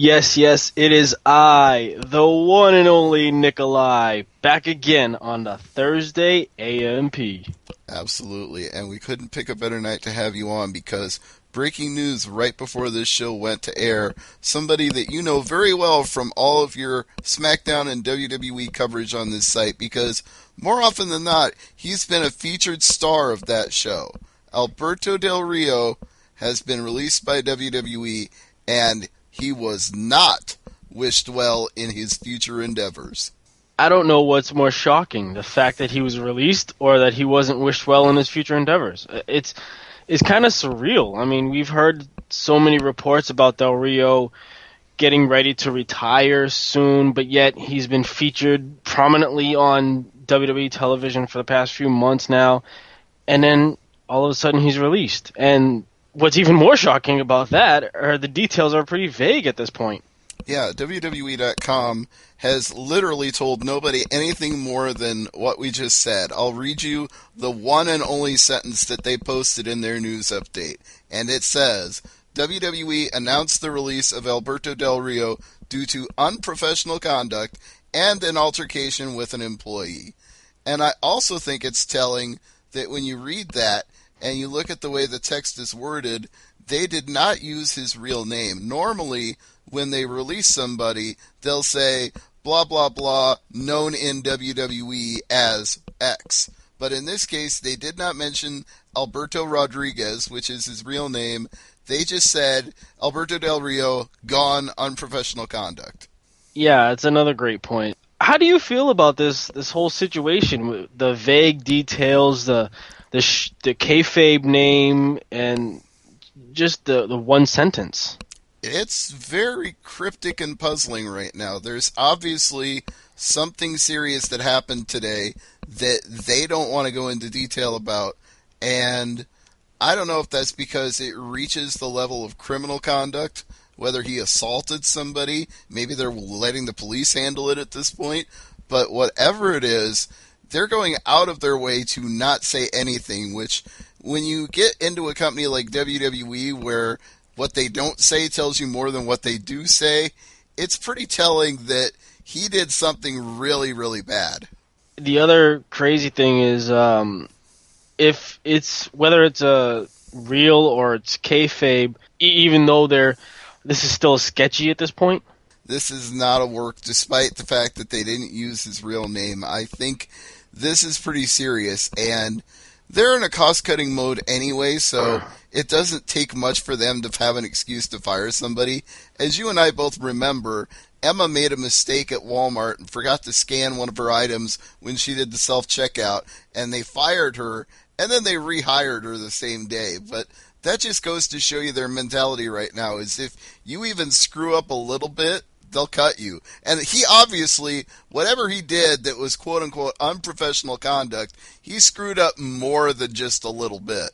Yes, yes, it is I, the one and only Nikolai, back again on the Thursday AMP. Absolutely, and we couldn't pick a better night to have you on because breaking news right before this show went to air, somebody that you know very well from all of your SmackDown and WWE coverage on this site, because more often than not, he's been a featured star of that show. Alberto Del Rio has been released by WWE, and he was not wished well in his future endeavors. I don't know what's more shocking, the fact that he was released or that he wasn't wished well in his future endeavors. It's kind of surreal. I mean, we've heard so many reports about Del Rio getting ready to retire soon, but yet he's been featured prominently on WWE television for the past few months now, and then all of a sudden he's released. And what's even more shocking about that are the details are pretty vague at this point. Yeah, WWE.com has literally told nobody anything more than what we just said. I'll read you the one and only sentence that they posted in their news update. And it says, WWE announced the release of Alberto Del Rio due to unprofessional conduct and an altercation with an employee. And I also think it's telling that when you read that and you look at the way the text is worded, they did not use his real name. Normally, when they release somebody, they'll say, blah, blah, blah, known in WWE as X. But in this case, they did not mention Alberto Rodriguez, which is his real name. They just said, Alberto Del Rio, gone unprofessional conduct. Yeah, it's another great point. How do you feel about this whole situation with the vague details, the kayfabe name, and just the one sentence? It's very cryptic and puzzling right now. There's obviously something serious that happened today that they don't want to go into detail about, and I don't know if that's because it reaches the level of criminal conduct, whether he assaulted somebody, maybe they're letting the police handle it at this point, but whatever it is, they're going out of their way to not say anything, which when you get into a company like WWE where what they don't say tells you more than what they do say, it's pretty telling that he did something really, really bad. The other crazy thing is, if it's whether it's a real or it's kayfabe, even though this is still sketchy at this point. This is not a work, despite the fact that they didn't use his real name. I think this is pretty serious, and they're in a cost-cutting mode anyway, so it doesn't take much for them to have an excuse to fire somebody. As you and I both remember, Emma made a mistake at Walmart and forgot to scan one of her items when she did the self-checkout, and they fired her, and then they rehired her the same day. But that just goes to show you their mentality right now, is if you even screw up a little bit, they'll cut you. And he obviously, whatever he did that was quote-unquote unprofessional conduct, he screwed up more than just a little bit.